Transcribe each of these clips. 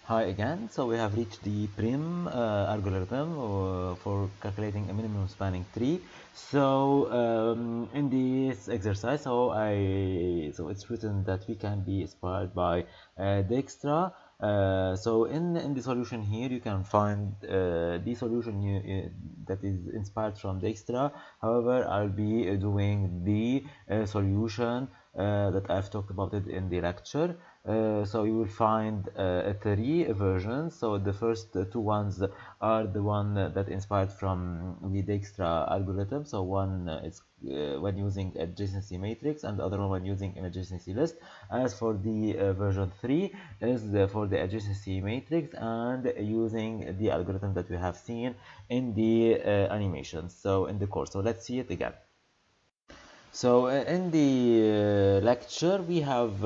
Hi again. So we have reached the Prim algorithm for calculating a minimum spanning tree. So in this exercise, so it's written that we can be inspired by Dijkstra. So in the solution here, you can find the solution that is inspired from Dijkstra. However, I'll be doing the solution that I've talked about it in the lecture. So you will find three versions. So the first two ones are the one that inspired from the Dijkstra algorithm. So one is when using adjacency matrix, and the other one when using an adjacency list. As for the version 3 is for the adjacency matrix and using the algorithm that we have seen in the animation. So in the course. So let's see it again. So in the lecture we have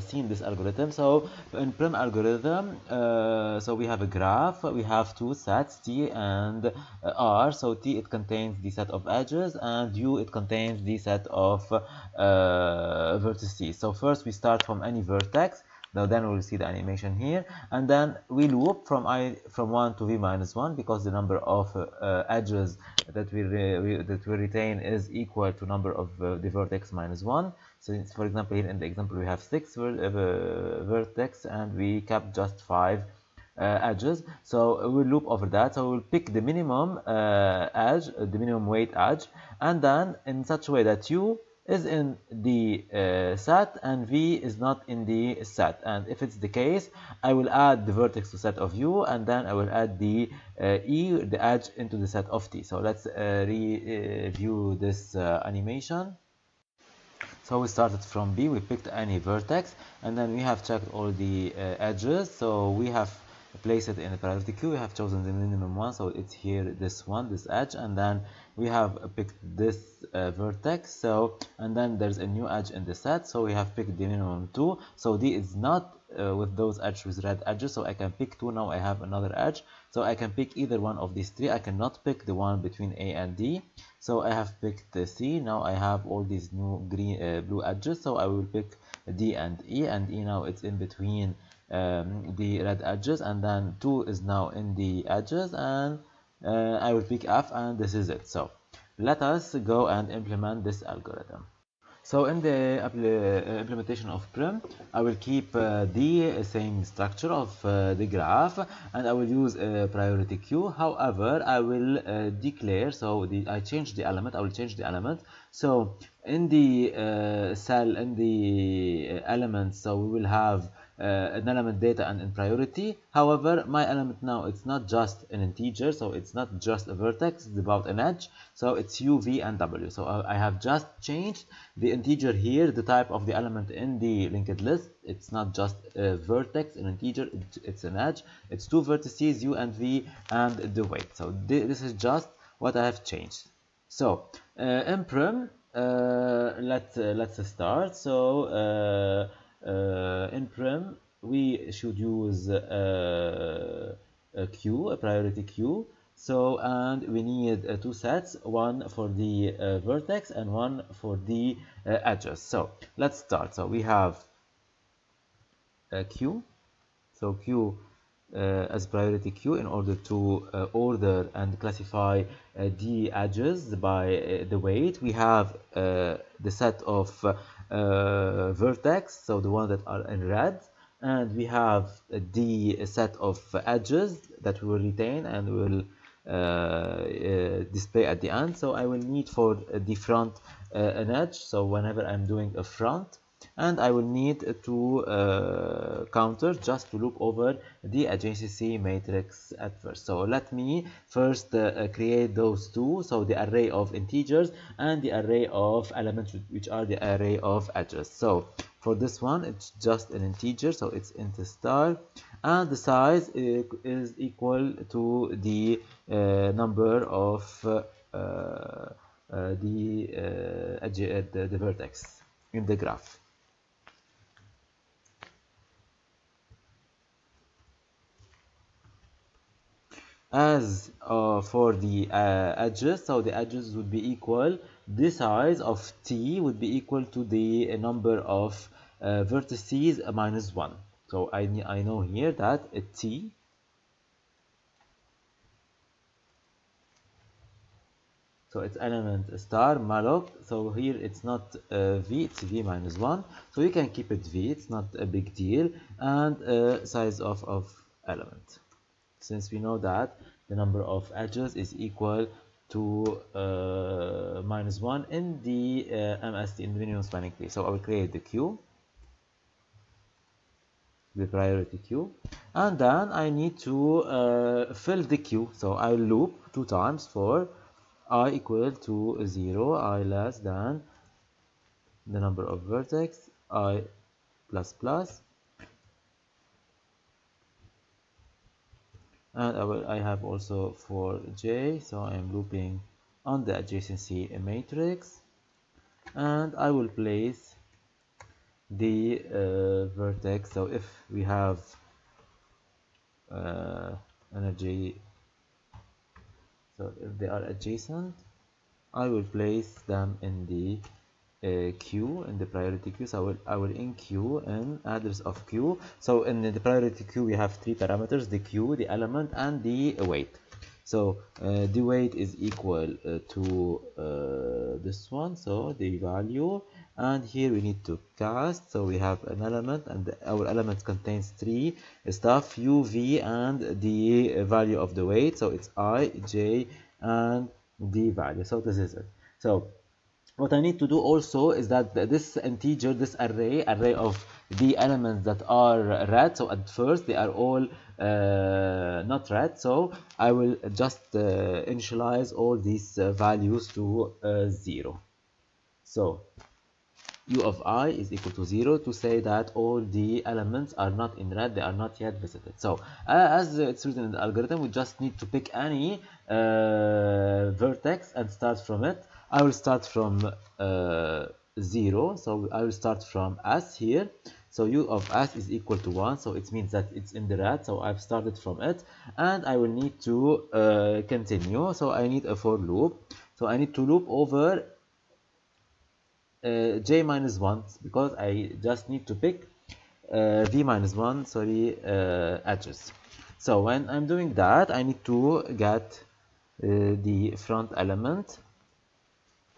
seen this algorithm. So in Prim algorithm, so we have a graph. We have two sets, T and R. So T, it contains the set of edges, and U, it contains the set of vertices. So first we start from any vertex. Now then we'll see the animation here, and then we loop from 1 to v minus 1, because the number of edges that we retain is equal to number of the vertex minus 1. So for example, here in the example we have 6 vertex and we kept just 5 edges. So we'll loop over that. So we'll pick the minimum edge, the minimum weight edge, and then in such a way that u is in the set and v is not in the set. And if it's the case, I will add the vertex to set of u, and then I will add the the edge, into the set of t. So let's review this animation. So we started from B, we picked any vertex, and then we have checked all the edges. So we have placed it in a priority queue. We have chosen the minimum one, so it's here, this one, this edge, and then we have picked this vertex. So, and then there's a new edge in the set, so we have picked the minimum 2. So D is not with those edges with red edges, so I can pick 2. Now I have another edge, so I can pick either one of these three. I cannot pick the one between A and D. So I have picked C. Now I have all these new green blue edges, so I will pick D and E, and E now it's in between the red edges, and then 2 is now in the edges, and I will pick F, and this is it. So let us go and implement this algorithm. So in the implementation of Prim, I will keep the same structure of the graph, and I will use a priority queue. However, I will declare, so I change the element, I will change the element. So in the cell, in the elements, so we will have an element data and in priority. However, my element now, it's not just an integer, so it's not just a vertex, it's about an edge. So it's u, v, and w. So I have just changed the integer here, the type of the element in the linked list. It's not just a vertex, an integer, it's an edge. It's two vertices, u and v, and the weight. So this is just what I have changed. So in Prim, let's start. So in Prim, we should use a queue, a priority queue. So, and we need two sets, one for the vertex and one for the edges. So let's start. So we have a queue. So queue as priority queue in order to order and classify the edges by the weight. We have the set of vertex, so the ones that are in red, and we have the set of edges that we will retain and will display at the end. So I will need for the front an edge, so whenever I'm doing a front, and I will need to counter just to loop over the adjacency matrix at first. So let me first create those two, so the array of integers and the array of elements, which are the array of edges. So for this one, it's just an integer, so it's int star, and the size is equal to the number of the vertex in the graph. As for the edges, so the edges would be equal, the size of t would be equal to the number of vertices minus 1. So I know here that a T, so it's element star malloc. So here it's not v, it's v minus 1. So you can keep it v, it's not a big deal. And size of element. Since we know that the number of edges is equal to minus 1 in the MST, in the minimum spanning tree. So I will create the queue, the priority queue, and then I need to fill the queue. So I will loop 2 times for I equal to 0, I less than the number of vertex, I plus plus, and I have also for j, so I am looping on the adjacency matrix, and I will place the vertex. So if we have energy, so if they are adjacent, I will place them in the queue, in the priority queue. So I will in queue and address of queue. So in the priority queue we have 3 parameters: the queue, the element, and the weight. So the weight is equal to this one, so the value, and here we need to cast. So we have an element, and our element contains 3 stuff: u, v, and the value of the weight. So it's I, j, and the value. So this is it. So what I need to do also is that this integer, this array of the elements that are red, so at first they are all not red, so I will just initialize all these values to 0. So u of I is equal to 0 to say that all the elements are not in red, they are not yet visited. So as it's written in the algorithm, we just need to pick any vertex and start from it. I will start from 0, so I will start from S here. So u of S is equal to 1, so it means that it's in the red, so I've started from it, and I will need to continue. So I need a for loop, so I need to loop over j minus 1 because I just need to pick v minus 1, sorry, edges. So when I'm doing that, I need to get the front element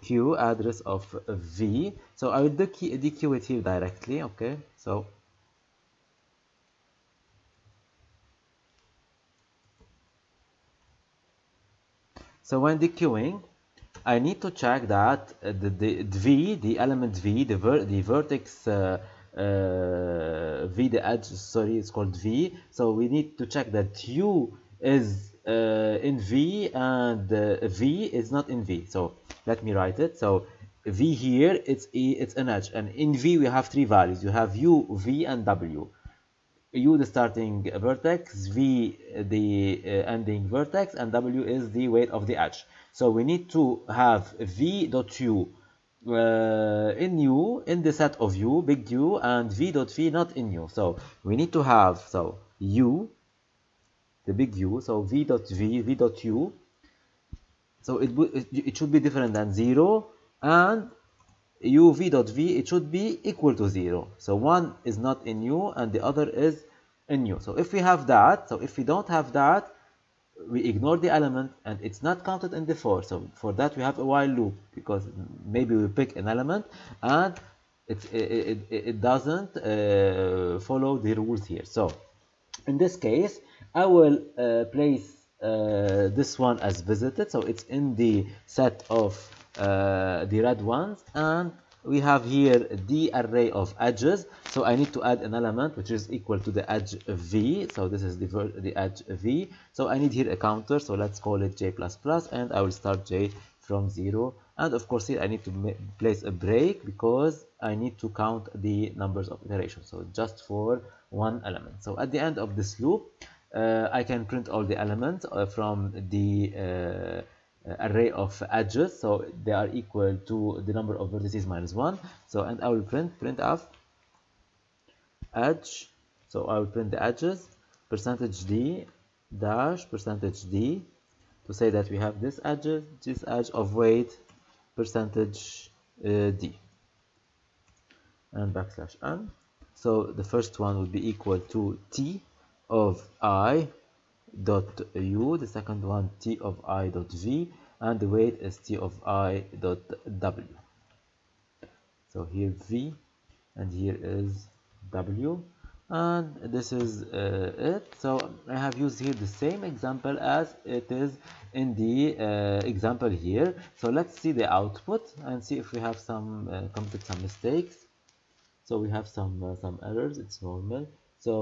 q address of v. So I will dequeue it here directly. Okay, so when dequeuing, I need to check that the v, the element v, the vertex v, the edge, sorry, it's called v. So we need to check that u is in v and v is not in v. So let me write it. So v here, it's an edge, and in v we have 3 values. You have u, v, and w. U the starting vertex, V the ending vertex, and W is the weight of the edge. So we need to have V dot U in U, in the set of U, big U, and V dot V not in U. So we need to have, so U, the big U, so V dot V, V dot U. So it should be different than 0, and uv dot v, it should be equal to 0. So one is not in u and the other is in u. So if we have that, so if we don't have that, we ignore the element and it's not counted in the for. So for that we have a while loop, because maybe we pick an element and it doesn't follow the rules here. So in this case, I will place this one as visited, so it's in the set of the red ones, and we have here the array of edges. So I need to add an element which is equal to the edge v. So this is the edge v. So I need here a counter, so let's call it j++, and I will start j from 0. And of course here I need to place a break because I need to count the numbers of iterations, so just for one element. So at the end of this loop, I can print all the elements from the array of edges, so they are equal to the number of vertices minus 1. So and I will printf edge, so I will print the edges, %d dash %d, to say that we have this edge of weight %d, and \n. So the first one would be equal to t of I dot u, the second one t of I dot v, and the weight is t of I dot w. So here v and here is w, and this is it. So I have used here the same example as it is in the example here. So let's see the output and see if we have committed some mistakes. So we have some errors. It's normal. So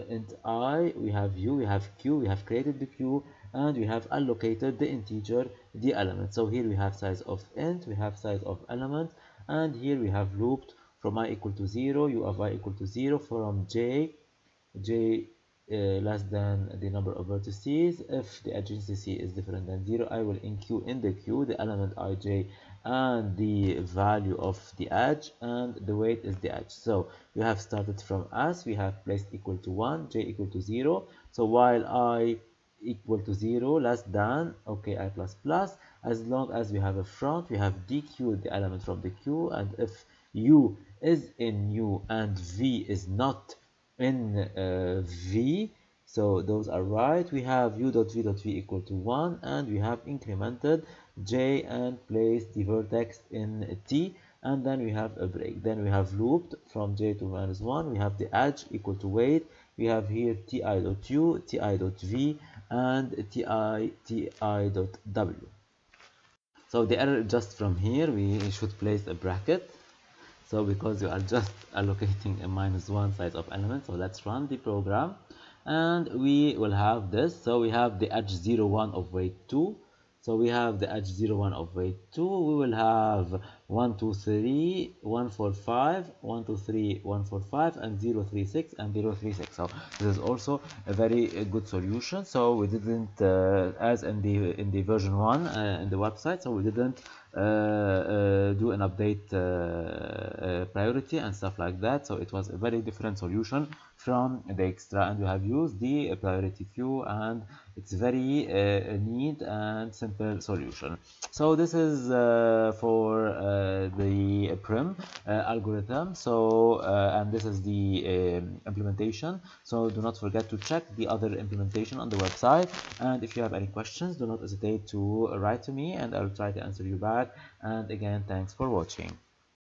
int I, we have u, we have q, we have created the q, and we have allocated the integer, the element. So here we have size of int, we have size of element, and here we have looped from I equal to 0, u of I equal to 0, from j less than the number of vertices. If the adjacency is different than 0, I will enqueue in the queue the element ij and the value of the edge, and the weight is the edge. So we have started from s, we have placed equal to 1, j equal to 0. So while I equal to 0 less than, okay, I plus plus, as long as we have a front, we have dequeued the element from the queue, and if u is in u and v is not in v, so those are right, we have u dot v dot v equal to 1, and we have incremented j and placed the vertex in t, and then we have a break. Then we have looped from j to minus 1, we have the edge equal to weight, we have here ti dot u, ti dot v, and ti dot w. So the error just from here, we should place a bracket. So because you are just allocating a -1 size of element, so let's run the program, and we will have this. So we have the edge 0, 1 of weight 2. So we have the edge 0, 1 of weight 2. We will have 1, 2, 3, 1, 4, 5, 1, 2, 3, 1, 4, 5, and 0, 3, 6, and 0, 3, 6. So this is also a very good solution. So we didn't, as in the version 1 in the website, so we didn't do an update priority and stuff like that. So it was a very different solution from the extra, and we have used the priority queue, and it's very neat and simple solution. So this is for the Prim algorithm. So and this is the implementation. So do not forget to check the other implementation on the website, and if you have any questions, do not hesitate to write to me, and I will try to answer you back. And again, thanks for watching.